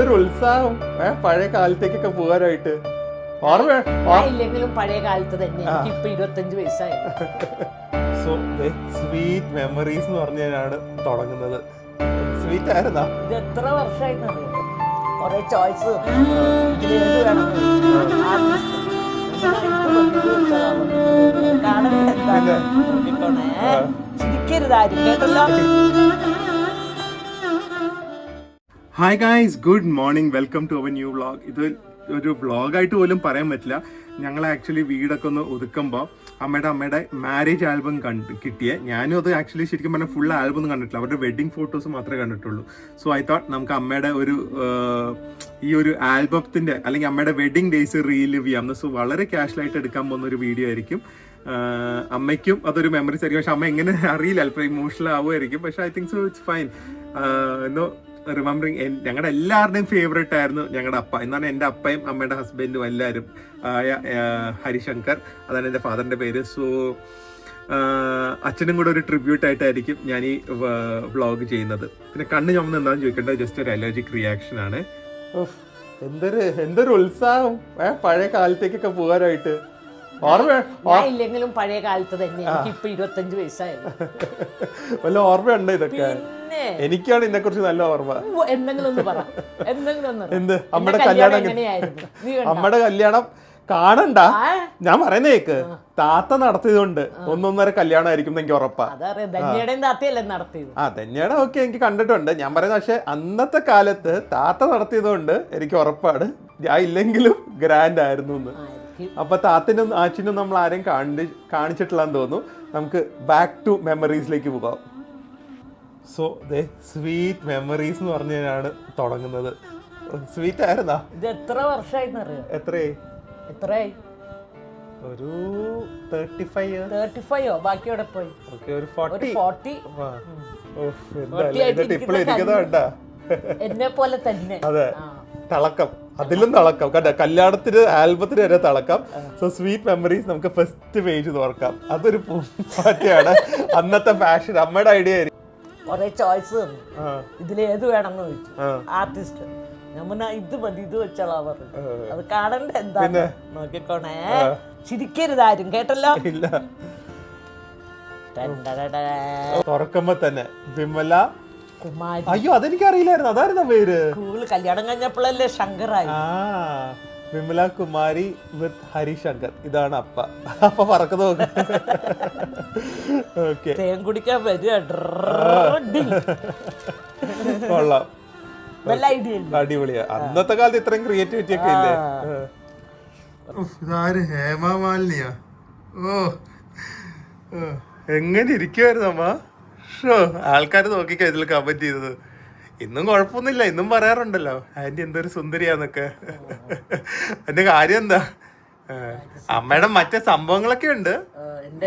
ഒരു ഉത്സാഹം പഴയ കാലത്തേക്കൊക്കെ പോകാനായിട്ട് ഇല്ലെങ്കിലും പഴയ കാലത്ത് തന്നെ ഇപ്പൊ 25 വയസ്സായി. സോ സ്വീറ്റ് മെമ്മറീസ് എന്ന് പറഞ്ഞാണ് തുടങ്ങുന്നത്. സ്വീറ്റ് ആയിരുന്നാ ഇത് എത്ര വർഷമായിന്നറിയോ? കൊറേ ചോയ്സ് ചിരിക്കരുതാരും കേട്ടല്ലോ. Hi guys, good morning, welcome to our new vlog. ഇത് ഒരു വ്ളോഗായിട്ട് പോലും പറയാൻ പറ്റില്ല. ഞങ്ങൾ ആക്ച്വലി വീടൊക്കെ ഒന്ന് ഒതുക്കുമ്പോൾ അമ്മയുടെ മാരേജ് ആൽബം കിട്ടിയേ. ഞാനും അത് ആക്ച്വലി ശരിക്കും പറഞ്ഞാൽ ഫുൾ ആൽബം ഒന്നും കണ്ടിട്ടില്ല, അവരുടെ വെഡിങ് ഫോട്ടോസ് മാത്രമേ കണ്ടിട്ടുള്ളൂ. സോ ഐ തോട്ട് നമുക്ക് അമ്മയുടെ ഈ ഒരു ആൽബത്തിന്റെ അല്ലെങ്കിൽ അമ്മയുടെ വെഡിങ് ഡേയ്സ് റീലിവ് ചെയ്യാം. സോ വളരെ കാഷ്വലായിട്ട് എടുക്കാൻ പോകുന്ന ഒരു വീഡിയോ ആയിരിക്കും. അമ്മയ്ക്കും അതൊരു മെമ്മറീസ് ആയിരിക്കും. പക്ഷെ അമ്മ എങ്ങനെ അറിയില്ല, അല്പം ഇമോഷണൽ ആവുമായിരിക്കും. പക്ഷെ I think so it's fine. Remembering ഞങ്ങളുടെ എല്ലാവരുടെയും ഫേവറേറ്റ് ആയിരുന്നു ഞങ്ങളുടെ അപ്പ. എന്നാണ് എൻ്റെ അപ്പയും അമ്മയുടെ ഹസ്ബൻഡും എല്ലാവരും ഹരിശങ്കർ, അതാണ് എൻ്റെ ഫാദറിൻ്റെ പേര്. സോ അച്ഛനും കൂടെ ഒരു ട്രിബ്യൂട്ട് ആയിട്ടായിരിക്കും ഞാൻ ഈ വ്ളോഗ് ചെയ്യുന്നത്. പിന്നെ കണ്ണ് ചുമന്ന് എന്താണെന്ന് ചോദിക്കേണ്ടത് ജസ്റ്റ് ഒരു അലർജിക് റിയാക്ഷൻ ആണ്. എന്തൊരു ഉത്സാഹം പഴയ കാലത്തേക്കൊക്കെ പോകാനായിട്ട്. ഇല്ലെങ്കിലും പഴയ കാലത്ത് തന്നെ ഇപ്പൊ 25 വയസ്സായി. വല്ല ഓർമ്മയുണ്ടോ ഇതൊക്കെ? എനിക്കാണ് ഇതിനെ കുറിച്ച് നല്ല ഓർമ്മ. എന്ത് അമ്മയുടെ കല്യാണം, അമ്മയുടെ കല്യാണം കാണണ്ട, ഞാൻ പറയുന്ന കേക്ക്. താത്ത നടത്തിയതുകൊണ്ട് 1.5 കല്യാണം ആയിരിക്കും എനിക്ക് ഉറപ്പാ. ധന്യയുടെ ഒക്കെ എനിക്ക് കണ്ടിട്ടുണ്ട്. ഞാൻ പറയുന്നത് പക്ഷെ അന്നത്തെ കാലത്ത് താത്ത നടത്തിയതുകൊണ്ട് എനിക്ക് ഉറപ്പാണ് ഞാൻ ഇല്ലെങ്കിലും ഗ്രാൻഡ് ആയിരുന്നു എന്ന്. അപ്പൊ താത്തനും ആച്ചിനും നമ്മൾ ആരെയും കാണിച്ചിട്ടില്ലാന്ന് തോന്നുന്നു. നമുക്ക് ബാക്ക് ടു മെമ്മറീസിലേക്ക് പോകാം. സോ സ്വീറ്റ് മെമ്മറീസ് എന്ന് പറഞ്ഞാണ് തുടങ്ങുന്നത്. സ്വീറ്റ് ആയിരുന്നാ? ഇത് എത്ര വർഷമായിന്നറിയോ? എത്രയായി? ഒരു 35. ബാക്കി എവിടെ പോയി? ഒരു 40. എന്നെ പോലെ തന്നെ. അതെ, തിളക്കം, അതിലും തിളക്കം കണ്ട. കല്യാണത്തിന് ആൽബത്തിന് വരെ തിളക്കം. സോ സ്വീറ്റ് മെമ്മറീസ് നമുക്ക് ഫസ്റ്റ് പേജ് തുറക്കാം. അതൊരു പാറ്റയാണ് അന്നത്തെ ഫാഷൻ. അമ്മയുടെ ഐഡിയ ആയിരിക്കും. കൊറേ ചോയ്സ് ഇതിലേത് വേണമെന്ന് ചോദിച്ചു ആർട്ടിസ്റ്റ്. ഞാൻ ഇത് മതി, ഇത് വെച്ചാളാ പറഞ്ഞു. അത് കാണണ്ട എന്താ നോക്കിക്കോണേ, ചിരിക്കരുതാരും കേട്ടല്ലോ. ഇല്ല, തുറക്കുമ്പോ തന്നെ വിമല കുമാരി. അയ്യോ, അതെനിക്കറിയില്ലായിരുന്നു. അതായിരുന്നു പേര്. സ്കൂള് കല്യാണം കഴിഞ്ഞപ്പോഴല്ലേ ശങ്കറായി. വിമല കുമാരി വിത്ത് ഹരിശങ്കർ. ഇതാണ് അപ്പ. അപ്പ പറക്കുന്നു നോക്ക്. ഓക്കെ, തേൻ കുടിക്കാൻ വരിക. കൊള്ളാം, നല്ല ഐഡിയ, അടിപൊളിയാ. അന്നത്തെ കാലത്ത് ഇത്രയും ക്രിയേറ്റിവിറ്റി ഒക്കെ ഇല്ലേ. ഇതാര്? ഹേമമാലിനിയാ? എങ്ങനെ ഇരിക്കുവായിരുന്നു അമ്മ? ആൾക്കാർ നോക്കിക്കാ ഇതിൽ കമന്റ് ചെയ്തത്. ഇന്നും കുഴപ്പമൊന്നുമില്ല, ഇന്നും പറയാറുണ്ടല്ലോ ആന്റി എന്തൊരു സുന്ദരിയാന്നൊക്കെ. എന്റെ കാര്യം എന്താ, അമ്മയുടെ മറ്റേ സംഭവങ്ങളൊക്കെ ഉണ്ട്.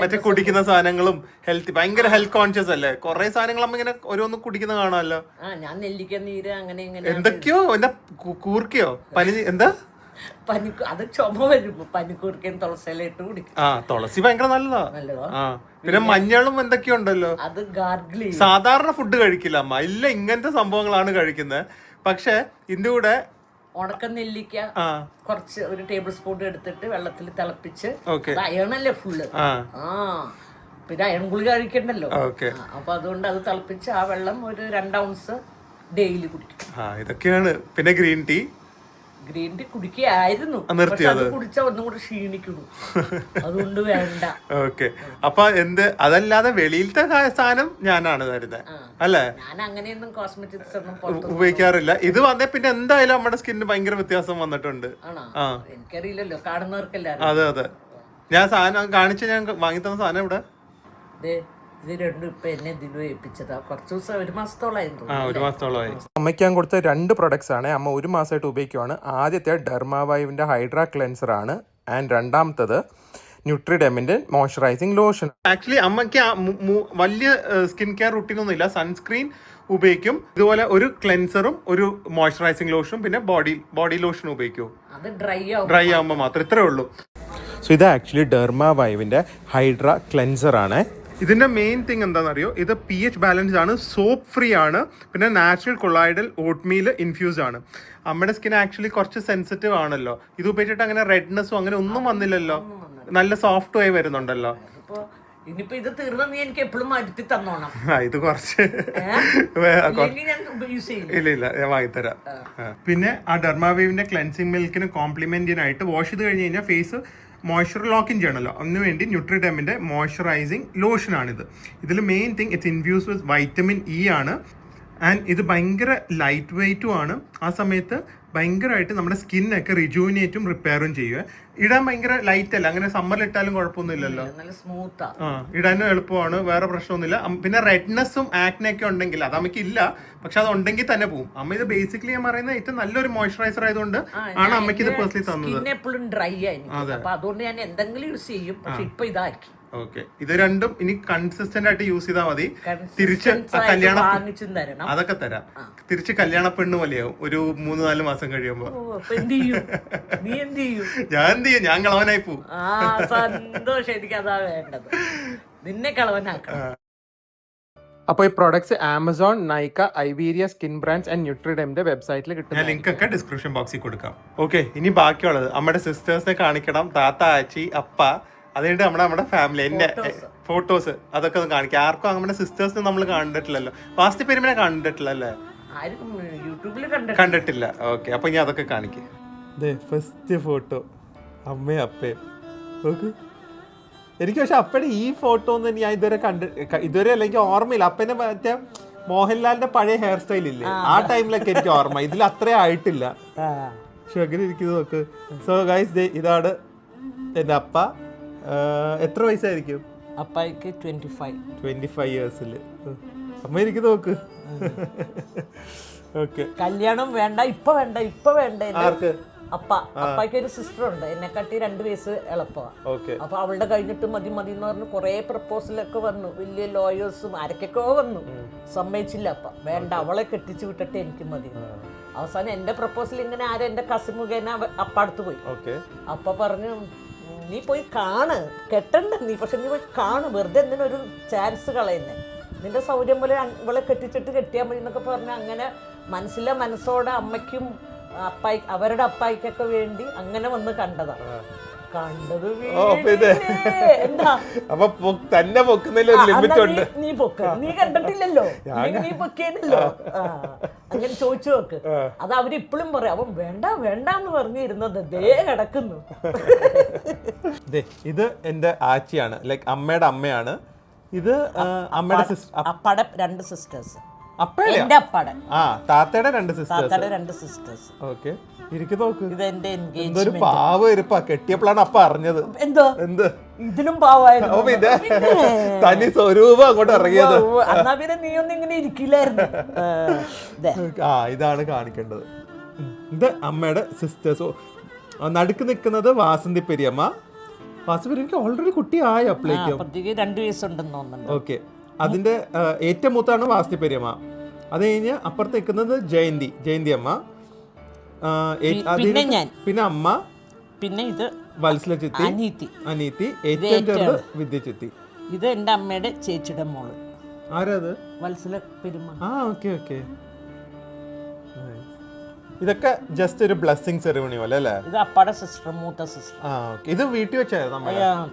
മറ്റേ കുടിക്കുന്ന സാധനങ്ങളും ഹെൽത്ത്, ഭയങ്കര ഹെൽത്ത് കോൺഷ്യസ് അല്ലേ. കുറെ സാധനങ്ങൾ അമ്മ ഇങ്ങനെ ഓരോന്ന് കുടിക്കുന്ന കാണാമല്ലോ. ഞാൻ നെല്ലിക്ക നീര് അങ്ങനെ എന്തൊക്കെയോ, എന്താ കൂർക്കയോ പനി, എന്താ അത് ചുമ വരുമ്പോ പനിക്കൂർക്കയും തുളസിയില ഇട്ട് കുടിക്കും. തുളസി ഭയങ്കര നല്ലതാ. പിന്നെ മഞ്ഞളും എന്തൊക്കെയോ ഉണ്ടല്ലോ. അത് ഗാർഗിൾ. സാധാരണ ഫുഡ് കഴിക്കില്ല അമ്മ, ഇല്ല ഇങ്ങനത്തെ സംഭവങ്ങളാണ് കഴിക്കുന്നത്. പക്ഷെ ഇതിന്റെ കൂടെ ഉണക്ക നെല്ലിക്ക കുറച്ച് ഒരു ടേബിൾ സ്പൂൺ എടുത്തിട്ട് വെള്ളത്തിൽ തിളപ്പിച്ച്, അയണല്ലേ ഫുള്ള്. പിന്നെ അയൺ ഗുളിക കഴിക്കണ്ടല്ലോ. അപ്പൊ അതുകൊണ്ട് അത് തിളപ്പിച്ച് ആ വെള്ളം ഒരു 2 ഔൺസ് ഡെയിലി കുടിക്കും. ഇതൊക്കെയാണ്. പിന്നെ ഗ്രീൻ ടീ കുടിക്കുകയായിരുന്നു, കുടിച്ച ഒന്നും കൂടെ ക്ഷീണിക്കുന്നു, അതുകൊണ്ട് വേണ്ട. ഓക്കെ, അപ്പൊ അതല്ലാതെ വെളിയിലത്തെ സാധനം ഞാനാണ് തരുന്നത് അല്ലേ? ഞാൻ അങ്ങനെയൊന്നും കോസ്മെറ്റിക്സ് ഒന്നും ഉപയോഗിക്കാറില്ല. ഇത് വന്നേ പിന്നെ എന്തായാലും നമ്മുടെ സ്കിന്നിന് ഭയങ്കര വ്യത്യാസം വന്നിട്ടുണ്ട്. എനിക്കറിയില്ലല്ലോ, കാണുന്നവർക്കല്ല. അതെ അതെ, ഞാൻ സാധനം കാണിച്ച് ഞാൻ വാങ്ങി തന്ന സാധനം ഇവിടെ. ഇത് രണ്ടും ഇപ്പൊ എന്നെ ഇതിലും ഏൽപ്പിച്ചതാ. കുറച്ച് ദിവസം, 1 മാസത്തോളമായി. അമ്മയ്ക്ക് ഞാൻ കൊടുത്ത 2 പ്രൊഡക്ട്സ് ആണ്. അമ്മ 1 മാസമായിട്ട് ഉപയോഗിക്കുവാണ്. ആദ്യത്തെ ഡെർമാവൈവിന്റെ ഹൈഡ്രാ ക്ലെൻസർ ആണ്, ആൻഡ് രണ്ടാമത്തത് ന്യൂട്രിഡെമിന്റെ മോയ്സ്ചറൈസിംഗ് ലോഷൻ. ആക്ച്വലി അമ്മയ്ക്ക് വലിയ സ്കിൻ കെയർ റുട്ടീൻ ഒന്നും ഇല്ല. സൺസ്ക്രീൻ ഉപയോഗിക്കും, ഇതുപോലെ ഒരു ക്ലെൻസറും ഒരു മോയ്സ്ചറൈസിംഗ് ലോഷനും പിന്നെ ബോഡി ലോഷനും ഉപയോഗിക്കും. ഡ്രൈ ആവുമ്പോൾ മാത്രം, ഇത്രേ ഉള്ളൂ. സോ ഇത് ആക്ച്വലി ഡെർമാവൈവിന്റെ ഹൈഡ്രാ ക്ലെൻസർ ആണ്. ഇതിന്റെ മെയിൻ തിങ് എന്താണെന്നറിയോ, ഇത് pH ബാലൻസ്ഡ് ആണ്, സോപ്പ് ഫ്രീ ആണ്, പിന്നെ നാച്ചുറൽ കൊളോയിഡൽ ഓട്ട്മീൽ ഇൻഫ്യൂസ്ഡ് ആണ്. അമ്മയുടെ സ്കിൻ ആക്ച്വലി കുറച്ച് സെൻസിറ്റീവ് ആണല്ലോ. ഇത് ഉപയോഗിച്ചിട്ട് അങ്ങനെ റെഡ്നെസ്സും അങ്ങനെ ഒന്നും വന്നില്ലല്ലോ, നല്ല സോഫ്റ്റ് ആയി വരുന്നുണ്ടല്ലോ. ഇനിയിപ്പോ ഇത് തീർന്ന നീ എനിക്ക് എപ്പോഴും അടുത്തി തന്നോണം. ഇത് കുറച്ച് ഇല്ല ഞാൻ വാങ്ങിത്തരാം. പിന്നെ ആ ഡെർമാവേവിന്റെ ക്ലെൻസിങ് മിൽക്കിന് കോംപ്ലിമെന്റിനായിട്ട് വാഷ് ചെയ്ത് കഴിഞ്ഞ് കഴിഞ്ഞാൽ ഫേസ് മോയ്സ്ചർ ലോക്കിൻ ചെയ്യണമല്ലോ, അതിനുവേണ്ടി ന്യൂട്രിഡെമിന്റെ മോയ്സ്ചറൈസിങ് ലോഷൻ ആണിത്. ഇതിൽ main thing it's infuse with vitamin E ആണ്. ആൻഡ് ഇത് ഭയങ്കര ലൈറ്റ് വെയ്റ്റും ആണ്. ആ സമയത്ത് ഭയങ്കരമായിട്ട് നമ്മുടെ സ്കിന്നൊക്കെ റിജൂവിനേറ്റും റിപ്പയറും ചെയ്യുക. ഇടാൻ ഭയങ്കര ലൈറ്റ് അല്ല, അങ്ങനെ സമ്മറിൽ ഇട്ടാലും കുഴപ്പമൊന്നുമില്ലല്ലോ, ഇടാനും എളുപ്പമാണ്, വേറെ പ്രശ്നമൊന്നുമില്ല. പിന്നെ റെഡ്നെസ്സും ആക്നെയൊക്കെ ഉണ്ടെങ്കിൽ അത് അമ്മയ്ക്ക് ഇല്ല, പക്ഷെ അത് ഉണ്ടെങ്കിൽ തന്നെ പോകും. അമ്മ ഇത് ബേസിക്കലി ഞാൻ പറയുന്നത് ഏറ്റവും നല്ലൊരു മോയ്സ്ചറൈസർ ആയതുകൊണ്ട് ആണ് അമ്മയ്ക്ക് ഇത് പേഴ്സണലി തന്നത്. എപ്പോഴും ഡ്രൈ ആയിരിക്കും, അപ്പൊ അതുകൊണ്ട് ഞാൻ എന്തെങ്കിലും യൂസ് ചെയ്യും, പക്ഷെ ഇപ്പൊ ഇതാക്കി. ഓക്കെ, ഇത് രണ്ടും ഇനി കൺസിസ്റ്റന്റ് ആയിട്ട് യൂസ് ചെയ്താൽ മതി. തിരിച്ച് കല്യാണ അതൊക്കെ തരാം. തിരിച്ച് കല്യാണ പെണ്ണ് പോലെയാവും ഒരു 3-4 മാസം കഴിയുമ്പോ. ഞാൻ എന്ത് ചെയ്യും, ഞാൻ കളവനായി പോവും. സന്തോഷം, എനിക്ക് അതാ വേണ്ടത്, നിന്നെ കളവനാക്കണം. അപ്പോൾ ഈ പ്രോഡക്ട്സ് ആമസോൺ, നൈക്ക, ഐവീരിയ, സ്കിൻ ബ്രാൻഡ്സ് ആൻഡ് ന്യൂട്രിഡെമിന്റെ വെബ്സൈറ്റിൽ കിട്ടും. ഞാൻ ലിങ്ക് ഒക്കെ ഡിസ്ക്രിപ്ഷൻ ബോക്സിൽ കൊടുക്കാം. ഓക്കെ, ഇനി ബാക്കിയുള്ളത് നമ്മുടെ സിസ്റ്റേഴ്സിനെ കാണിക്കണം. താത്ത, ആച്ചി, അപ്പ, അതുകൊണ്ട് നമ്മുടെ ഫാമിലി, എന്റെ ഫോട്ടോസ് അതൊക്കെ ഒന്ന് കാണിക്കാം. ആർക്കും നമ്മുടെ സിസ്റ്റേഴ്സിനെ നമ്മൾ കണ്ടിട്ടില്ലല്ലോ, വാസ്തി പെരുമനെ കണ്ടിട്ടില്ലല്ലേ, കണ്ടിട്ടില്ല. ഓക്കെ, അപ്പൊ ഇനി അതൊക്കെ കാണിക്കും. ഫസ്റ്റ് ഫോട്ടോ അമ്മയും അപ്പയും. എനിക്ക് പക്ഷെ അപ്പയുടെ ഈ ഫോട്ടോ ഒന്നും ഞാൻ ഇതുവരെ അല്ലെങ്കിൽ ഓർമ്മയില്ല. അപ്പനെ മറ്റേ മോഹൻലാലിന്റെ പഴയ ഹെയർ സ്റ്റൈൽ ഇല്ലേ, ആ ടൈമിലൊക്കെ എനിക്ക് ഓർമ്മ. ഇതിൽ അത്രേ ആയിട്ടില്ല, പക്ഷെ അങ്ങനെ ഇരിക്കുന്നത് നോക്ക്. സോ ഗൈസ്, ഇതാണ് എന്റെ അപ്പ. എത്ര വയസ്സായിരിക്കും അപ്പായിക്ക്? 25 ഇയേഴ്സിൽ. അമ്മ ഇരിക്കുന്നു നോക്ക്. ഓക്കെ, കല്യാണം വേണ്ട, ഇപ്പൊ വേണ്ട. ആർക്ക്? അപ്പായിക്ക് ഒരു സിസ്റ്റർ ഉണ്ട്, എന്നെക്കാട്ടി 2 വയസ്സ് എളുപ്പമാണ്. അപ്പൊ അവളുടെ കഴിഞ്ഞിട്ട് മതി എന്ന് പറഞ്ഞ് കുറെ പ്രപ്പോസലൊക്കെ വന്നു, വലിയ ലോയേഴ്സും ആരൊക്കെയൊക്കെ വന്നു, സമ്മതിച്ചില്ല. അപ്പ വേണ്ട, അവളെ കെട്ടിച്ചു വിട്ടിട്ട് എനിക്ക് മതി. അവസാനം എന്റെ പ്രപ്പോസൽ ഇങ്ങനെ ആരും എന്റെ കസി മുഖേന അപ്പ അടുത്ത് പോയി. അപ്പ പറഞ്ഞു, നീ പോയി കാണ്, കെട്ടണ്ട നീ, പക്ഷെ നീ പോയി കാണ്, വെറുതെ എന്തിനൊരു ചാൻസ് കളയുന്നേ, നിന്റെ സൗകര്യം പോലെ ഇവളെ കെട്ടിച്ചിട്ട് കെട്ടിയാൽ മതി എന്നൊക്കെ പറഞ്ഞ് അങ്ങനെ മനസ്സോടെ അമ്മയ്ക്കും അവരുടെ അപ്പായിക്കൊക്കെ വേണ്ടി അങ്ങനെ വന്ന് കണ്ടതാണ്. കണ്ടത് എന്താ നീ പൊക്ക, നീ കണ്ടിട്ടില്ലല്ലോ, നീ പൊക്കിയല്ലോ, അങ്ങനെ ചോദിച്ചു നോക്ക്. അത് അവരിപ്പോഴും പറയാം, അവൻ വേണ്ടെന്ന് പറഞ്ഞിരുന്നത് ദേ കിടക്കുന്നു. ഇത് എന്റെ ആച്ചിയാണ്, ലൈക്ക് അമ്മയുടെ അമ്മയാണ്. ഇത് അമ്മയുടെ അപ്പാടെ 2 സിസ്റ്റേഴ്സ്. താത്തയുടെ 2 സിസ്റ്റേഴ്സ്. ഓക്കെ, ഇത് എന്റെ എന്തൊരു പാവ ഇരിപ്പാ. കെട്ടിയപ്പോഴാണ് അപ്പ അറിഞ്ഞത് എന്ത് ഇതിലും പാവായിരുന്നു, തനി സ്വരൂപം അങ്ങോട്ട് ഇറങ്ങിയത്. എന്നാ പിന്നെ നീ ഒന്നും ഇങ്ങനെ ഇരിക്കില്ലായിരുന്നു. ഇതാണ് കാണിക്കേണ്ടത്. ഇത് അമ്മയുടെ സിസ്റ്റേഴ്സ്. നടുക്ക് നിൽക്കുന്നത് വാസന്തി പെരിയമ്മ. വാസന്തി പെരിയമ്മക്ക് ഓൾറെഡി കുട്ടിയായ അപ്പോഴേക്കും 2 വയസ്സുണ്ടെന്ന് തോന്നുന്നു. ഓക്കെ, അതിന്റെ ഏറ്റവും മൂത്താണ് വാസന്തി പെരിയമ്മ. അത് കഴിഞ്ഞ് അപ്പുറത്ത് നിൽക്കുന്നത് ജയന്തി അമ്മ, പിന്നെ അമ്മ, പിന്നെ ഇത് വത്സല ചിത്തി, അനീതി, ഏറ്റവും ചെറുത് വിദ്യ ചിത്തി. ഇത് എന്റെ അമ്മയുടെ ചേച്ചിയുടെ മോള്. ആരത്? വത്സല പെരുമ. ഓക്കെ. ഇതൊക്കെ ജസ്റ്റ് ഒരു ബ്ലെസ്സിങ് സെറിമണി പോലെ അല്ലേ? ഇത് അപ്പാടെ സിസ്റ്റർ, മൂത്ത സിസ്റ്റർ. ഇത് വീട്ടിൽ വെച്ചായിരുന്നു,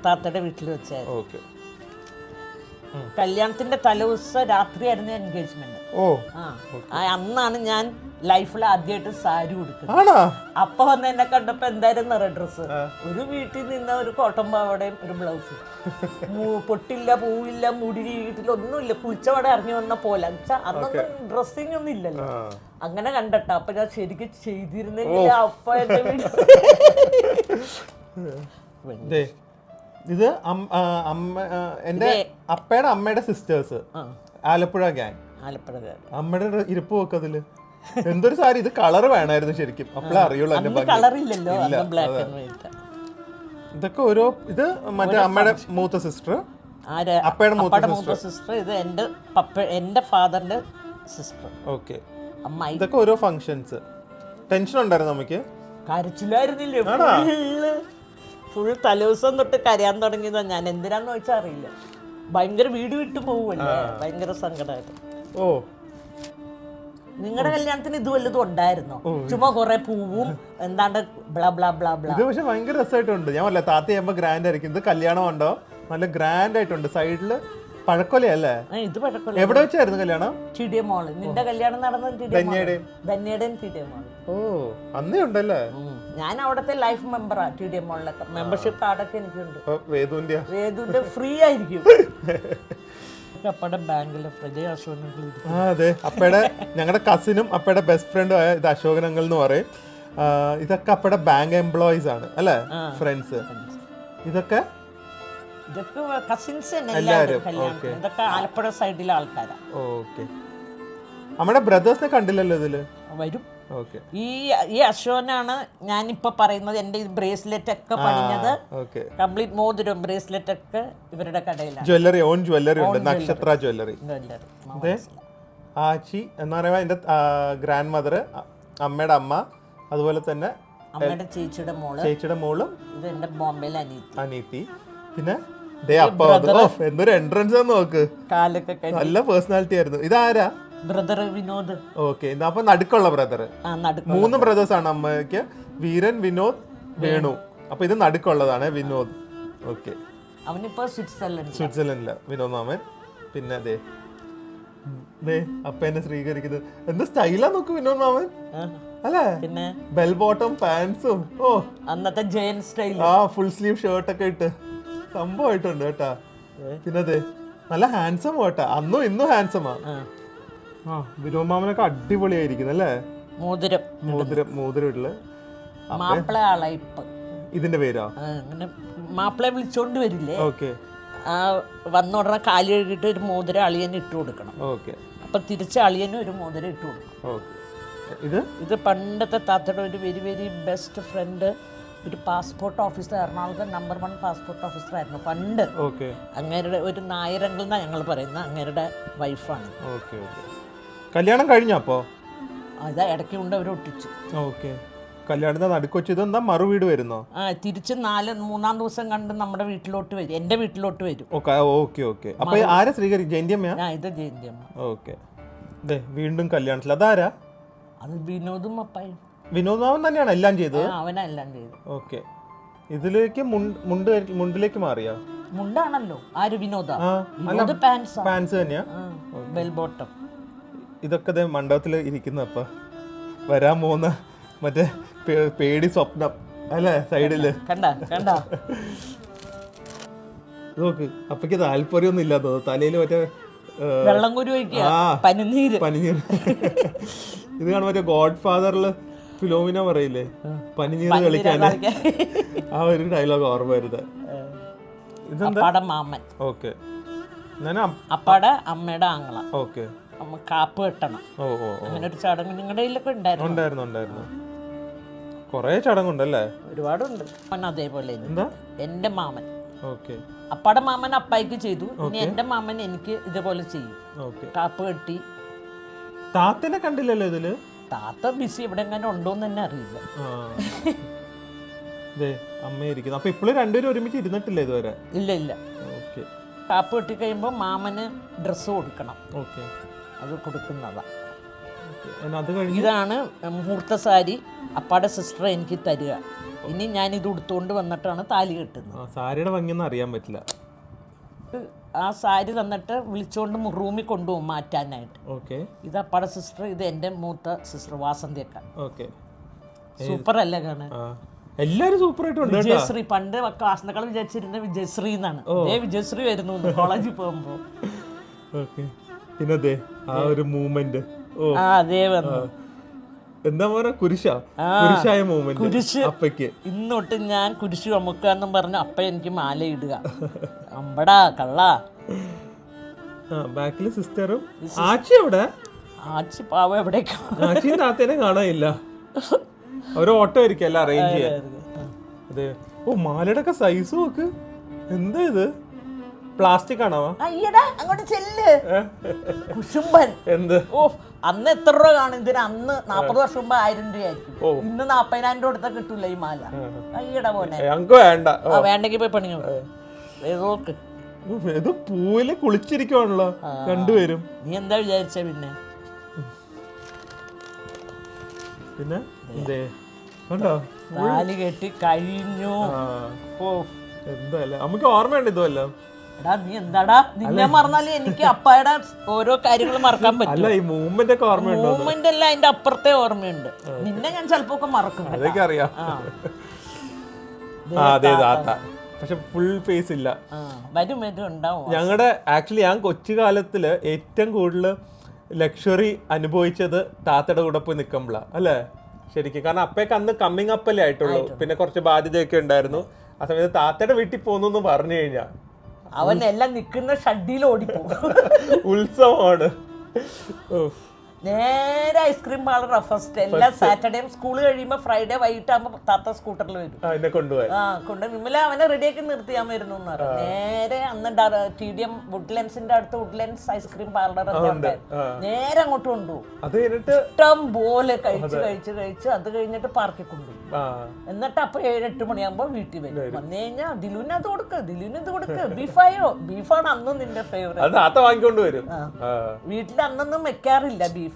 താത്തയുടെ വീട്ടിൽ വെച്ചായിരുന്നു. ഓക്കെ, കല്യാണത്തിന്റെ തലേദിവസം രാത്രിയായിരുന്നു എൻഗേജ്മെന്റ്. അന്നാണ് ഞാൻ ലൈഫിൽ ആദ്യമായിട്ട് സാരി ഉടുക്കുന്നത്. അപ്പൊ വന്ന് എന്നെ കണ്ടപ്പോ എന്തായിരുന്നു ഡ്രസ്സ്, ഒരു വീട്ടിൽ നിന്ന് ഒരു കോട്ടൺ പാവാടയും ഒരു ബ്ലൗസും, പൊട്ടില്ല, പൂവില്ല, മുടി വീട്ടിൽ ഒന്നുമില്ല, കുളിച്ചവടെ ഇറങ്ങി വന്ന പോലെ. അന്നൊന്നും ഡ്രസ്സിങ് ഒന്നും ഇല്ലല്ലോ. അങ്ങനെ കണ്ടട്ടോ. അപ്പൊ ഞാൻ ശരിക്കും ചെയ്തിരുന്നെങ്കിൽ അപ്പ എന്റെ വീട്ടിൽ. ഇത് എന്റെ അപ്പയുടെ അമ്മയുടെ സിസ്റ്റേഴ്സ്, ആലപ്പുഴ ഗ്യാങ്. അമ്മയുടെ ഇരിപ്പ് നോക്ക് അതില്. എന്തൊരു സാരി. ഇത് കളർ വേണമായിരുന്നു ശരിക്കും, അപ്പളേ അറിയുള്ളൂ എന്റെ ഇതൊക്കെ ഓരോ. ഇത് മറ്റേ അമ്മയുടെ മൂത്ത സിസ്റ്റർ, അപ്പയുടെ മൂത്ത സിസ്റ്റർ. ഇത് എന്റെ ഫാദറിന്റെ സിസ്റ്റർ. ഓക്കെ, ഇതൊക്കെ ഓരോ ഫങ്ഷൻസ്. ടെൻഷൻ ഉണ്ടായിരുന്നു നമുക്ക്? കരച്ചിലായിരുന്നില്ലേ? ഫുൾ തലേദിവസം തൊട്ട് കരയാൻ തുടങ്ങിയതാ ഞാൻ. എന്തിനാന്ന് ചോദിച്ചാൽ അറിയില്ല. ഭയങ്കര വീട് വിട്ടു പോവല്ലേ, ഭയങ്കര സങ്കടമായിരുന്നു. ഓ, നിങ്ങളുടെ കല്യാണത്തിന് ഇത് വല്ലതും ഉണ്ടായിരുന്നോ? ചുമ്മാ കുറെ പൂവും എന്താണ്ട് ബ്ലാ ബ്ലാ ബ്ലാ ബ്ലാ. ഇത് പക്ഷെ ഭയങ്കര രസമായിട്ടുണ്ട്. ഞാൻ പറയില്ല, താത്ത ചെയ്യുമ്പോ ഗ്രാൻഡ് ആയിരിക്കും. ഇത് കല്യാണം ഉണ്ടോ, നല്ല ഗ്രാൻഡ് ആയിട്ടുണ്ട്. സൈഡില് പഴക്കൊലയല്ലേ? ഇത് പഴക്കൊല. എവിടെ വെച്ചായിരുന്നു കല്യാണം? ടിഡിഎ മോള്. നിന്റെ കല്യാണം നടന്നത് ധന്യയുടെയും ടിഡിഎ മോള്. ഓ, അന്നേ ഉണ്ടല്ലേ? ഞാൻ അവിടത്തെ ലൈഫ് മെമ്പറാ ടിഡിഎ മോളിലൊക്കെ. മെമ്പർഷിപ്പ് കാർഡൊക്കെ എനിക്കുണ്ട്. വേദുന്റെ ഫ്രീ ആയിരിക്കും. അപ്പയുടെ ബാങ്കിലെ പ്രജയ അശോകനങ്ങൾ. അതെ, അപ്പയുടെ ഞങ്ങളുടെ കസിനും അപ്പയുടെ ബെസ്റ്റ് ഫ്രണ്ടും ആയ ഇത് അശോകനങ്ങൾ എന്ന് പറയും. ഇതൊക്കെ അപ്പയുടെ ബാങ്ക് എംപ്ലോയീസ് ആണ് അല്ലേ, ഫ്രണ്ട്സ്. ഇതൊക്കെ കസിൻസ് എല്ലാവരും. ഇതൊക്കെ ആലപ്പുഴ സൈഡിലെ ആൾക്കാരാ. ഓക്കെ. നമ്മുടെ ബ്രദേഴ്സിനെ കണ്ടില്ലല്ലോ ഇതില്. വരും. ഓക്കെ. ഈ അശോനാണ് ഞാനിപ്പോ പറയുന്നത്. എന്റെ ബ്രേസ്ലെറ്റ് ഒക്കെ പണിഞ്ഞത്. കംപ്ലീറ്റ് മോതിരം ബ്രേസ്ലെറ്റ് ഒക്കെ ഇവരുടെ കടയിലാണ്. ജ്വല്ലറി, ഓൺ ജ്വല്ലറി ഉണ്ട്, നക്ഷത്ര ജ്വല്ലറി. ആച്ചി എന്ന് പറയുമ്പോ എന്റെ ഗ്രാൻഡ് മദർ, അമ്മയുടെ അമ്മ, അതുപോലെ തന്നെ അമ്മയുടെ ചേച്ചിയുടെ മോളും ഇത് എന്റെ ബോംബെയിലെ അനീത്തി. പിന്നെ എന്തൊരു എൻട്രൻസ് നോക്ക്, നല്ല പേഴ്സണാലിറ്റി ആയിരുന്നു. ഇതാരാ? ബ്രദർ വിനോദ്. ഓക്കെ. അപ്പൊ നടുക്കുള്ള ബ്രദർ. 3 ബ്രദേഴ്സ് ആണ് അമ്മയ്ക്ക്, വീരൻ, വിനോദ്, വേണു. അപ്പൊ ഇത് നടുക്കുള്ളതാണ് വിനോദ്. ഓക്കെ. അവനിപ്പോ സ്വിറ്റ്സർലൻഡില വിനോദ് മാമൻ. പിന്നെ അതെ അപ്പ എന്നെ സ്വീകരിക്കുന്നത് എന്ത് സ്റ്റൈലാ നോക്ക് വിനോദ് മാമൻ അല്ലേ? പിന്നെ ബെൽ ബോട്ടം പാൻസും, ഓ അന്നത്തെ Jayan style, full sleeve shirt ഒക്കെ ഇട്ട് സംഭവമായിട്ടുണ്ട് കേട്ടാ. പിന്നെ അതെ നല്ല ഹാൻസം കേട്ടാ, അന്നും ഇന്നും ഹാൻസമാ. വിനോദ് മാമനൊക്കെ അടിപൊളിയായിരിക്കുന്നു അല്ലേ? മോതിരം ഇടല്. ഇതിന്റെ പേരോ? മാപ്പിളെ വിളിച്ചോണ്ട് വരില്ലേ? ഓക്കെ. വന്ന ഉടനെ കാലി കഴുകിട്ട് ഒരു മോതിരം അളിയന് ഇട്ട് കൊടുക്കണം. ഓക്കെ. അപ്പൊ തിരിച്ച് അളിയനും ഒരു മോതിരം ഇട്ട് കൊടുക്കണം. ഇത് പണ്ടത്തെ താത്തയുടെ ഒരു വെരി വെരി ബെസ്റ്റ് ഫ്രണ്ട്, ഒരു പാസ്പോർട്ട് ഓഫീസർ, എറണാകുളത്തെ നമ്പർ 1 പാസ്പോർട്ട് ഓഫീസർ ആയിരുന്നു പണ്ട്. അങ്ങേരുടെ ഒരു നായരംഗിൾ എന്നാ ഞങ്ങൾ പറയുന്ന അങ്ങേരുടെ വൈഫാണ്. കല്യാണം കഴിഞ്ഞോ? അപ്പോ അതാ ഇടയ്ക്ക് കൊണ്ട് അവർ ഒട്ടിച്ചു. ഓക്കെ. കല്യാണത്തിന് നടുക്കൊച്ചു. ഇതെന്താ മറുവീട് വരുന്നോ? തിരിച്ച് 3-4 ദിവസം കണ്ട് നമ്മുടെ വീട്ടിലോട്ട് വരും, എന്റെ വീട്ടിലോട്ട് വരും. ഓക്കെ. അപ്പൊ ആരാ സ്വീകരിക്കും? ജയന്തിയമ്മ. ഇത് ജയന്തിയമ്മ. ഓക്കെ. വീണ്ടും കല്യാണത്തിൽ അതാരാ? അത് വിനോദും അപ്പായും. വിനോദ് മാമൻ തന്നെയാണ് എല്ലാം ചെയ്തത്? അവനാ എല്ലാം ചെയ്തത്. ഓക്കെ. ഇതിലേക്ക് മുണ്ടിലേക്ക് മാറിയോ? മുണ്ടാണല്ലോ. ആര്? വിനോദ. പാൻസ് തന്നെയാ, ബെൽ ബോട്ടം. ഇതൊക്കെ മണ്ഡപത്തിൽ ഇരിക്കുന്ന അപ്പ വരാൻ പോകുന്ന മറ്റേ പേടി സ്വപ്നം അല്ലേ സൈഡില് കണ്ട നോക്ക്. അപ്പക്ക് താല്പര്യമൊന്നും ഇല്ലാത്തത്, തലയില് മറ്റേ വെള്ളം കുരു പനിനീര്. ഇത് കാണും മറ്റേ ഗോഡ് ഫാദറില് ഫിലോമിന പറയില്ലേ, പനിനീര് കളിക്കാന്. ആ ഒരു ഡയലോഗ് ഓർമ്മ വരുന്നത്. ഇതെന്താ? മാമൻ. ഓക്കെ. അപ്പാടെ അമ്മയുടെ ആങ്ങള. ഓക്കെ. കാപ്പ് കെട്ടണം. അങ്ങനെ ഒരു ചടങ്ങ് നിങ്ങളുടെ കയ്യിലൊക്കെ ഉണ്ടായിരുന്നു. കൊറേ ചടങ്ങുണ്ടല്ലേ? ഒരുപാടുണ്ട്. അതേപോലെ എന്റെ മാമൻ. ഓക്കെ. അപ്പാടെ മാമൻ അപ്പായിക്ക് ചെയ്തു, ഇനി എന്റെ മാമൻ എനിക്ക് ഇതേപോലെ ചെയ്യും. കാപ്പ് കെട്ടി. താത്തനെ കണ്ടില്ലല്ലോ ഇതില്? താത്ത ബിസി എവിടെ എങ്ങനെ ഉണ്ടോന്ന് തന്നെ അറിയില്ല. അമ്മയിരിക്കുന്നു. അപ്പൊ ഇപ്പോഴും രണ്ടുപേരും ഒരുമിച്ച് ഇരുന്നിട്ടില്ല ഇതുവരെ? ഇല്ല. കാപ്പ് കെട്ടി കഴിയുമ്പോ മാമന് ഡ്രസ്സ് കൊടുക്കണം. അത് കൊടുക്കുന്നതാ. ഇതാണ് മുഹൂർത്ത സാരി. അപ്പാടെ സിസ്റ്റർ എനിക്ക് തരിക. ഇനി ഞാൻ ഇത് ഉടുത്തുകൊണ്ട് വന്നിട്ടാണ് താലി കെട്ടുന്നത്. സാരിയുടെ ഭംഗിയൊന്നും അറിയാൻ പറ്റില്ല. ആ സാരി തന്നിട്ട് വിളിച്ചോണ്ട് റൂമിൽ കൊണ്ടുപോകും മാറ്റാനായിട്ട്. ഇത് അപ്പാടെ സിസ്റ്റർ, ഇത് എന്റെ മൂത്ത സിസ്റ്റർ വാസന്തിയൊക്കെ. സൂപ്പർ അല്ലേ കാണാൻ? എല്ലാരും സൂപ്പർ ആയിട്ടുണ്ട്. വിജയശ്രീ. പണ്ട് ക്ലാസ്സിനേക്കാൾ വിചാരിച്ചിരുന്ന വിജയശ്രീ എന്നാണ്. വിജയശ്രീ വരുന്നു കോളേജിൽ പോകുമ്പോ. പിന്നെ ആ ഒരു മൂവ്മെന്റ് അതേ വന്നു. എന്താ പറയാ, കുരിശായ മൂവ്മെന്റ്. കുരിശ് ഇന്നൊട്ട് ഞാൻ കുരിശ് അമുക്കാന്നും പറഞ്ഞു അപ്പ എനിക്ക് മാല ഇടുക. അമ്പടാ കള്ള. ബാക്കില് സിസ്റ്ററും. ആച്ചി എവിടെ? ആച്ചി പാവ എവിടേക്കാ? ആച്ചി താത്തേനെ കാണാനില്ല. ഒരു ഓട്ടോ ആയിരിക്കും എല്ലാം അറേഞ്ച് ചെയ്യാൻ. അതെ. മാലയുടെ ഒക്കെ സൈസ് നോക്ക്. എന്താ ഇത്? പ്ലാസ്റ്റിക് ആണോ? അയ്യടാ അങ്ങോട്ട് ചെല്ല്. കുശുംബൻ. അന്ന് എത്ര രൂപ കാണും ഇതിന്? അന്ന് 40 വർഷം മുമ്പ് 1000 രൂപയായിരിക്കും. ഇന്ന് 40,000 രൂപ എടുത്താൽ കിട്ടൂല ഈ മാല. അയ്യടാ പോലെ. വേണ്ടെങ്കിൽ പോയി പണിയോ നോക്ക്. ഇത് പൂവില് കുളിച്ചിരിക്കുവാണല്ലോ രണ്ടുപേരും. നീ എന്താ വിചാരിച്ച പിന്നെ കണ്ടോ താലി കെട്ടി കഴിഞ്ഞു. എന്തല്ല നമുക്ക് ഓർമ്മയുണ്ട് ഇതുമല്ലോ. എടാ നീ എന്താടാ നിന്നെ മറന്നാലും എനിക്ക് അപ്പായുടെ ഓരോ കാര്യങ്ങൾ മറക്കാൻ പറ്റും. അല്ല ഈ മൂവ്മെന്റ് ഒക്കെ ഓർമ്മയുണ്ടോ? മൂവ്മെന്റ് എല്ലാം അതിന്റെ അപ്പുറത്തെ ഓർമ്മയുണ്ട്. നിന്നെ ഞാൻ ചിലപ്പോ ഒക്കെ മറക്കും. അതൊക്കെ അറിയാം. അതെ താത്ത പക്ഷെ ഫുൾ ഫേസ് ഇല്ല. വരും ഉണ്ടാവും. ഞങ്ങളുടെ ആക്ച്വലി ഞാൻ കൊച്ചുകാലത്തില് ഏറ്റവും കൂടുതൽ ലക്ഷറി അനുഭവിച്ചത് താത്തയുടെ കൂടെ പോയി നിൽക്കുമ്പോഴാ അല്ലേ ശരിക്കും. കാരണം അപ്പയൊക്കെ അന്ന് കമ്മിങ് അപ്പല്ലേ ആയിട്ടുള്ളൂ, പിന്നെ കുറച്ച് ബാധ്യതയൊക്കെ ഉണ്ടായിരുന്നു. ആ സമയത്ത് താത്തയുടെ വീട്ടിൽ പോന്നു പറഞ്ഞു കഴിഞ്ഞാ അവൻ എല്ലാം നിൽക്കുന്ന ഷഡിയിൽ ഓടിപ്പോകും. ഉത്സവമാണ്. നേരെ ഐസ്ക്രീം പാർലറാ ഫസ്റ്റ്. എല്ലാ സാറ്റർഡേയും സ്കൂൾ കഴിയുമ്പോ ഫ്രൈഡേ വൈകിട്ടാകുമ്പോ താത്ത സ്കൂട്ടറിൽ വരും. കൊണ്ട് വിമല അവനെ റെഡിയാക്കി നിർത്തിയാമായിരുന്നു എന്ന് പറഞ്ഞു. നേരെ അന്ന് TDM വുഡ്ലൻഡ്സിന്റെ അടുത്ത് വുഡ്ലൻഡ്സ് ഐസ്ക്രീം പാർലർ നേരെ അങ്ങോട്ട് കൊണ്ടുപോകും. ഇഷ്ടം പോലെ കഴിച്ച് അത് കഴിഞ്ഞിട്ട് പാർക്കിൽ കൊണ്ടുപോകും. എന്നിട്ട് അപ്പൊ 7-8 മണിയാകുമ്പോ വീട്ടിൽ വരും. വന്നു കഴിഞ്ഞാൽ ദിലുവിന് അത് കൊടുക്ക് ബീഫാണ് അന്നും നിന്റെ ഫേവറേറ്റ്. വീട്ടിൽ അന്നൊന്നും വെക്കാറില്ല ബീഫ്.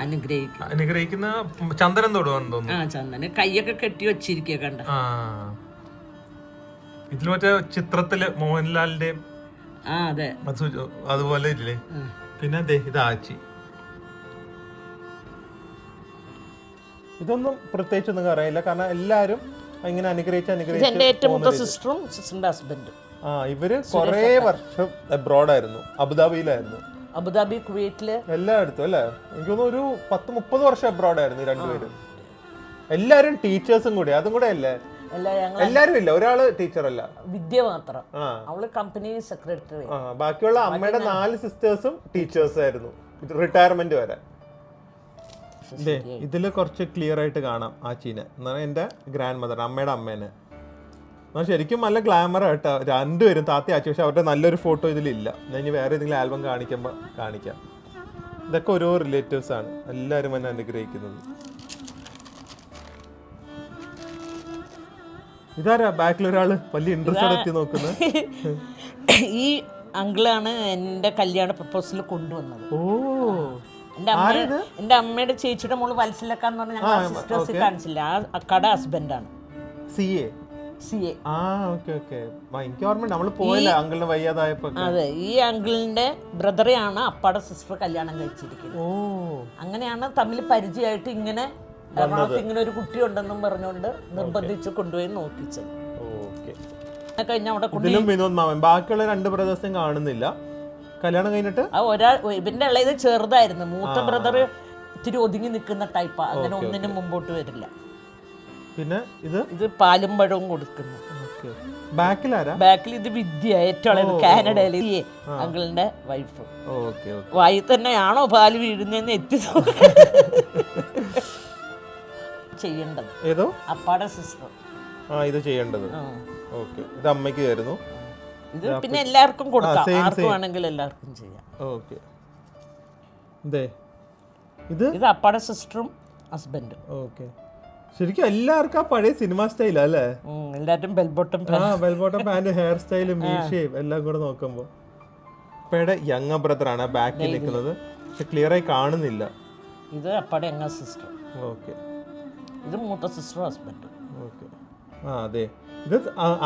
അനുഗ്രഹിക്കുന്ന ചന്ദനം തൊടുവാന്ന് ചന്ദന കൈയൊക്കെ കെട്ടി വെച്ചിരിക്കുക കണ്ട. ഇതിൽ മറ്റേ ചിത്രത്തില് മോഹൻലാലിന്റെ അതെ അതുപോലെ ഇല്ലേ. പിന്നെ ഇത് ആച്ചി. ഇതൊന്നും പ്രത്യേകിച്ചൊന്നും അറിയില്ല കാരണം എല്ലാരും ഇങ്ങനെ അനുഗ്രഹിച്ച് എന്റെ ഏറ്റവും മൂത്ത സിസ്റ്ററും സിസ്റ്ററിന്റെ ഹസ്ബൻഡും. ഇവര് കൊറേ വർഷം അബ്രോഡായിരുന്നു, അബുദാബിയിലായിരുന്നു. അബുദാബി, കുവൈറ്റില് എല്ലായിടത്തും അല്ലേ. എനിക്ക് തോന്നുന്നു ഒരു 10-30 വർഷം അബ്രോഡായിരുന്നു രണ്ടുപേരും. എല്ലാരും ടീച്ചേഴ്സും കൂടി. അതും കൂടെ അല്ലേ എല്ലാരും ഇല്ല, ഒരാള് ടീച്ചർ അല്ല, വിദ്യ മാത്രം. അവള് കമ്പനി സെക്രട്ടറി. ബാക്കിയുള്ള അമ്മയുടെ 4 സിസ്റ്റേഴ്സും ടീച്ചേഴ്സ് ആയിരുന്നു റിട്ടയർമെന്റ് വരെ. ഇതില് കുറച്ച് ക്ലിയർ ആയിട്ട് കാണാം ആച്ചീനെ എന്ന് പറഞ്ഞാൽ എന്റെ ഗ്രാൻഡ് മദർ, അമ്മയുടെ അമ്മേനെ. ശരിക്കും നല്ല ഗ്ലാമർ ആയിട്ടാ രണ്ടുപേരും താത്തി ആച്ചി. പക്ഷെ അവരുടെ നല്ലൊരു ഫോട്ടോ ഇതിലില്ല. ഇനി വേറെ ഏതെങ്കിലും ആൽബം കാണിക്കുമ്പോ കാണിക്കാം. ഇതൊക്കെ ഓരോ റിലേറ്റീവ്സ് ആണ്, എല്ലാരും എന്നെ അനുഗ്രഹിക്കുന്നത്. ഇതാരാ ബാക്കിൽ ഒരാള് വലിയ ഇൻട്രസ്റ്റ് എത്തി നോക്കുന്നത്? ഈ അങ്കിളാണ് എന്റെ കല്യാണ പ്രപ്പോസൽ കൊണ്ടുവന്നത്. എന്റെ അമ്മയുടെ ചേച്ചിയുടെ മോള് വത്സലക്കാന്ന് പറഞ്ഞ ഞങ്ങൾ സിസ്റ്റേഴ്സ് കാണിച്ചില്ല, ആ അക്കാടെ ഹസ്ബൻഡാണ്. അതെ, ഈ അങ്കിളിന്റെ ബ്രദറെയാണ് അപ്പാടെ സിസ്റ്റർ കല്യാണം കഴിച്ചിരിക്കുന്നത്. അങ്ങനെയാണ് തമ്മിൽ പരിചയമായിട്ട് ഇങ്ങനെ എറണാകുളത്ത് ഇങ്ങനെ ഒരു കുട്ടി ഉണ്ടെന്നും പറഞ്ഞുകൊണ്ട് നിർബന്ധിച്ച് കൊണ്ടുപോയി നോക്കിച്ചത്. കഴിഞ്ഞ അവിടെ ബാക്കിയുള്ള 2 ബ്രദേഴ്സും കാണുന്നില്ല. കല്യാണം കഴിഞ്ഞിട്ട് ഇവന്റെ ഇളയത് ചെറുതായിരുന്നു. മൂത്ത ബ്രദർ ഇത്തിരി ഒതുങ്ങി നിൽക്കുന്ന ടൈപ്പാ, അങ്ങനെ ഒന്നിനും മുമ്പോട്ട് വരില്ല. പിന്നെ ഇത് പാലും പഴവും കൊടുക്കുന്നു. ബാക്കിൽ ഇത് വിദ്യ, ഏറ്റവും കാനഡയിലെ അങ്കിളിന്റെ വൈഫ്. വായി തന്നെയാണോ പാല് വീഴുന്നതെന്ന് എത്തി ചെയ്യേണ്ടത്. ഏതോ അപ്പാടെ സിസ്റ്റർ ഇത് ചെയ്യേണ്ടത്. ഇത് അമ്മയ്ക്ക് ആയിരുന്നു. ഇത് പിന്നെ എല്ലാവർക്കും കൊടുക്കാം, ആർക്കും ആണെങ്കിൽ എല്ലാവർക്കും ചെയ്യാം. ഇത് അപ്പാടെ സിസ്റ്ററും ഹസ്ബൻഡും. ശരിക്കും എല്ലാവർക്കും ആ പഴയ സിനിമ സ്റ്റൈൽ അല്ലേ. എല്ലാരും ബെൽബോട്ടം പാന്റ്, ഹെയർ സ്റ്റൈലും മീശയും എല്ലാം കൂടെ നോക്കുമ്പോ അപ്പയുടെ യങ് ബ്രദർ ആണ് ബാക്കിൽ നിൽക്കുന്നത്. പക്ഷെ ക്ലിയർ ആയി കാണുന്നില്ല. ഇത് അപ്പാടെ യങ് സിസ്റ്റർ. ഇത് മൂത്ത സിസ്റ്ററും ഹസ്ബൻഡും. അതെ, ഇത്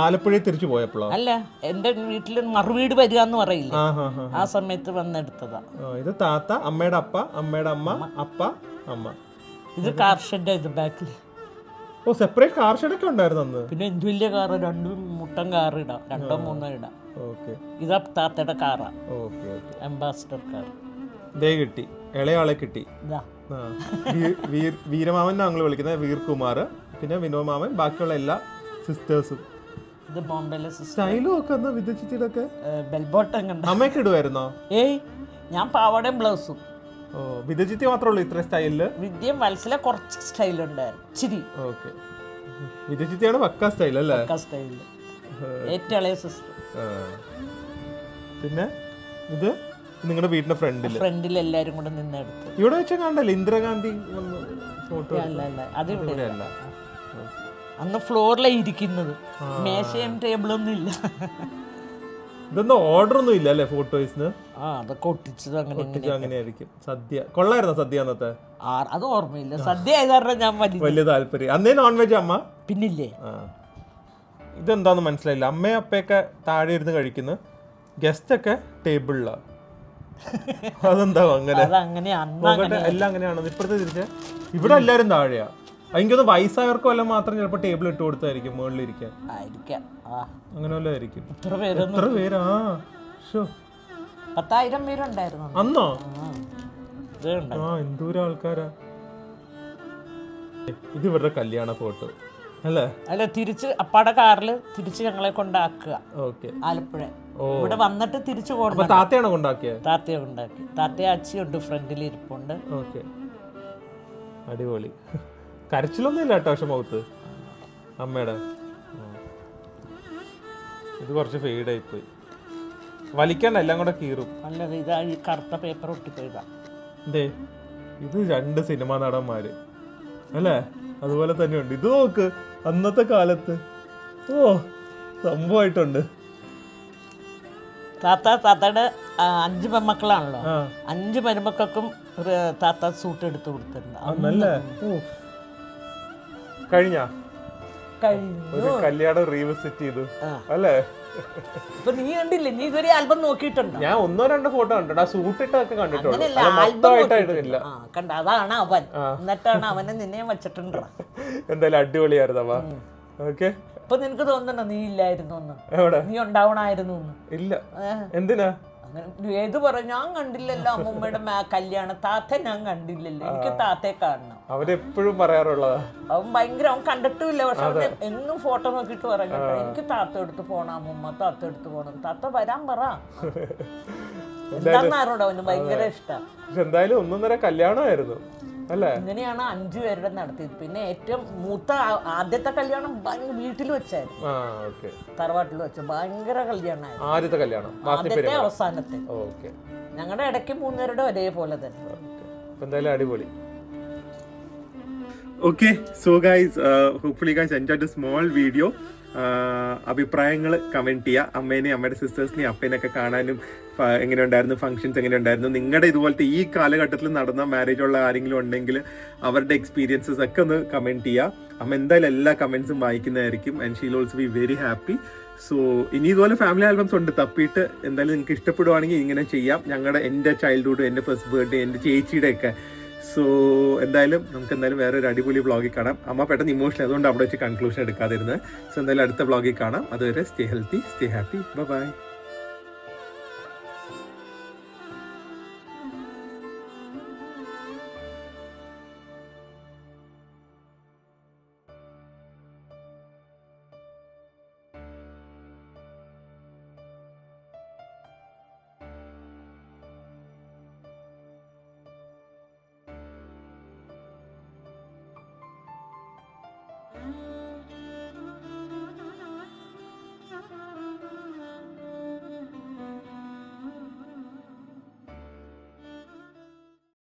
ആലപ്പുഴയിൽ തിരിച്ചു പോയപ്പോഴോ? അല്ല, എന്റെ വീട്ടിൽ മറുവീട് വരിക എന്ന് പറയില്ല, ആ സമയത്ത് വന്നെടുത്തതാ. ഇത് താത്ത, അമ്മയുടെ അപ്പ, അമ്മയുടെ അമ്മ, അപ്പ, അമ്മ. ഇത് കാർ ഷെഡ്. ഇത് ബാക്കിൽ സെപ്പറേറ്റ് കാർ ഷെഡ് ഒക്കെ ഉണ്ടായിരുന്നു അന്ന്. പിന്നെ എന്ത് വലിയ കാറ്, 2 മുട്ടൻ കാർ ഇടാം, 2-3 ഇടാം. ഇതാ താത്തയുടെ കാറാ, അംബാസിഡർ കാർ. കിട്ടി, ഇളയാളെ കിട്ടി. വീരമാമൻ ഞങ്ങൾ വിളിക്കുന്നത് വീർകുമാർ, പിന്നെ വിനോമാമൻ, ബാക്കിയുള്ള എല്ലാ സിസ്റ്റേഴ്സും. ഇത് ബോംബെയിലെ സ്റ്റൈലും ഒക്കെ വിദ്യച്ചിട്ടൊക്കെ ബെൽബോട്ടം കണ്ട അമ്മയൊക്കെ ഇടുമായിരുന്നോ? ഞാൻ പാവാടയും ബ്ലൗസും. വിദ്യജിത്തി മാത്രമേ ഉള്ളൂ ഇത്ര സ്റ്റൈലില്? വിദ്യ മനസ്സിലെ കുറച്ച് സ്റ്റൈൽ ഉണ്ടായിരുന്നു, ഇച്ചിരി. വിദ്യജിത്തിയാണ് പക്ക സ്റ്റൈൽ അല്ലേ? ഏറ്റവും ഇളയ സിസ്റ്റർ. പിന്നെ ഇത് നിങ്ങളുടെ വീടിന്റെ ഫ്രണ്ടിൽ എല്ലാരും കൂടെ നിന്നെടുത്ത് ഇവിടെ വെച്ച കണ്ടല്ലേ ഇന്ദിരാഗാന്ധി ഫോട്ടോ? അത് ഇവിടെ അല്ല. അന്ന് ഫ്ലോറിലെ ഇരിക്കുന്നത്, മേശയും ടേബിളൊന്നും ഇല്ല. ഇതൊന്നും ഓർഡർ ഒന്നും ഇല്ല അല്ലേ ഫോട്ടോസിന്? അതൊക്കെ ഒട്ടിച്ചത് അങ്ങനെയായിരിക്കും. സദ്യ കൊള്ളായിരുന്നോ സദ്യ അന്നത്തെ? അത് ഓർമ്മയില്ല. സദ്യ ആയത് കാരണം ഞാൻ വലിയ താല്പര്യം. അന്നേ നോൺ വെജ് അമ്മ? പിന്നില്ലേ. ഇതെന്താന്ന് മനസ്സിലായില്ല. അമ്മയും അപ്പയൊക്കെ താഴെ ഇരുന്ന് കഴിക്കുന്നു, ഗസ്റ്റ് ഒക്കെ ടേബിളിലാണ്. അതെന്താ അങ്ങനെ? എല്ലാം അങ്ങനെയാണോ? ഇപ്പഴത്തെ തിരിച്ച് ഇവിടെ എല്ലാരും താഴെയാ. എനിക്കൊന്ന് വയസ്സായവർക്ക് വല്ല മാത്രം ചിലപ്പോ ടേബിൾ ഇട്ട് കൊടുത്തായിരിക്കും മുകളിലിരിക്കാൻ. അങ്ങനെ വല്ല ആയിരിക്കും. എത്ര പേരാ? 10,000 പേരുണ്ടായിരുന്നു അന്നോ? എന്തോരം ആൾക്കാരാ. ഇത് ഇവരുടെ കല്യാണ ഫോട്ടോ അല്ലേ? അല്ല, തിരിച്ച് അപ്പാടെ കാറിൽ തിരിച്ച് ഞങ്ങളെ കൊണ്ടാക്കുക. ആലപ്പുഴ ഇവിടെ വന്നിട്ട് തിരിച്ചു പോകണം. താത്തയാണോ കൊണ്ടാക്കിയത്? താത്തയെ കൊണ്ടാക്കി. താത്തയെ അച്ചിയുണ്ട്, ഫ്രണ്ടിൽ ഇരിപ്പുണ്ട്. അടിപൊളി. കരച്ചിലൊന്നും ഇല്ല കേട്ടോ പക്ഷെ മുഖത്ത് അമ്മയുടെ. ഇത് കുറച്ച് ഫെയ്ഡായി പോയി. വലിക്കണ്ട, എല്ലാം കൂടെ കീറും. നല്ലത്. ഇതാ ഈ കറുത്ത പേപ്പർ ഒട്ടിപ്പോയതാ. ഇത് 2 സിനിമാ നടന്മാര് അല്ലേ? അതുപോലെ തന്നെയുണ്ട്. ഇത് നോക്ക്, അന്നത്തെ കാലത്ത് സംഭവമായിട്ടുണ്ട്. താത്തയുടെ 5 പെൺമക്കളാണല്ലോ. 5 പെൺമക്കൾക്കും താത്ത സൂട്ട് എടുത്ത് കൊടുത്തിട്ടുണ്ട്. കഴിഞ്ഞു കല്യാണം റീവിസിറ്റ് ചെയ്തു അല്ലേ? ഇപ്പൊ നീ കണ്ടില്ലേ? നീ ഇതൊരു ആൽബം നോക്കിയിട്ടുണ്ടോ? ഞാൻ 1-2 ഫോട്ടോ കണ്ടിട്ടുണ്ട്. ആ സൂട്ടിട്ടൊക്കെ കണ്ടിട്ടുണ്ട്. കണ്ട, അതാണ് അവൻ. എന്നിട്ടാണ് അവനെ നിന്നെ വെച്ചിട്ടുണ്ട്. എന്തായാലും അടിപൊളിയായിരുന്നു അവ. ഓക്കെ. ഇപ്പൊ നിനക്ക് തോന്നണോ നീ ഇല്ലായിരുന്നു? നീ ഉണ്ടാവണായിരുന്നു? ഇല്ല. എന്തിനാ? ഏത് പറഞ്ഞു? ഞാൻ കണ്ടില്ലല്ലോ അമ്മൂമ്മയുടെ കല്യാണം. താത്ത ഞാൻ കണ്ടില്ലല്ലോ. എനിക്ക് താത്തയെ കാണണം. അവരെപ്പോഴും പറയാറുള്ളതാ. അവൻ ഭയങ്കര, അവൻ കണ്ടിട്ടുമില്ല. പക്ഷെ അവൻ എന്നും ഫോട്ടോ നോക്കിട്ട് പറഞ്ഞു, എനിക്ക് താത്ത എടുത്ത് പോണം അമ്മൂമ്മ, താത്ത എടുത്ത് പോണം. താത്ത വരാൻ പറ. എന്താന്നറിഞ്ഞൂടോ അവന് ഭയങ്കര ഇഷ്ടം. എന്തായാലും 1.5 കല്യാണമായിരുന്നു അല്ലേ? ഇങ്ങനെയാണ് 5 പേരുടെ നടത്തിയത്. പിന്നെ ഏറ്റവും മൂത്ത ആദ്യത്തെ കല്യാണം വീട്ടിൽ വെച്ചായിരുന്നു, തറവാട്ടിൽ വെച്ചു. ഭയങ്കര കല്യാണമായിരുന്നു. ആദ്യത്തെ അവസാനത്തെ. ഞങ്ങളുടെ ഇടയ്ക്ക് 3 പേരുടെ ഒരേപോലെ തന്നെ. എന്തായാലും അടിപൊളി. Okay, so guys, hopefully guys enjoy the small video. അഭിപ്രായങ്ങൾ കമൻറ്റ് ചെയ്യുക. അമ്മേനെയും അമ്മയുടെ സിസ്റ്റേഴ്സിനെയും അപ്പേനെയൊക്കെ കാണാനും എങ്ങനെയുണ്ടായിരുന്നു, ഫംഗ്ഷൻസ് എങ്ങനെയുണ്ടായിരുന്നു, നിങ്ങളുടെ ഇതുപോലത്തെ ഈ കാലഘട്ടത്തിൽ നടന്ന മാരേജ് ഉള്ള ആരെങ്കിലും ഉണ്ടെങ്കിൽ അവരുടെ എക്സ്പീരിയൻസസ് ഒക്കെ ഒന്ന് കമൻറ്റ് ചെയ്യുക. അമ്മ എന്തായാലും എല്ലാ കമൻസും വായിക്കുന്നതായിരിക്കും. And she will also be very happy. So ഇനി ഇതുപോലെ ഫാമിലി ആൽബംസ് ഉണ്ട്, തപ്പിയിട്ട് എന്തായാലും നിങ്ങൾക്ക് ഇഷ്ടപ്പെടുവാണെങ്കിൽ ഇങ്ങനെ ചെയ്യാം. എൻ്റെ ചൈൽഡ്ഹുഡ്, എൻ്റെ ഫസ്റ്റ് ബർത്ത്ഡേ, എൻ്റെ ചേച്ചിയുടെ ഒക്കെ. സോ എന്തായാലും നമുക്ക് വേറെ ഒരു അടിപൊളി വ്ളോഗിൽ കാണാം. അമ്മ പെട്ടെന്ന് ഇമോഷണൽ, അതുകൊണ്ട് അവിടെ വെച്ച് കൺക്ലൂഷൻ എടുക്കാതിരുന്നത്. സോ എന്തായാലും അടുത്ത വ്ളോഗിൽ കാണാം. അതുവരെ stay healthy, stay happy, by.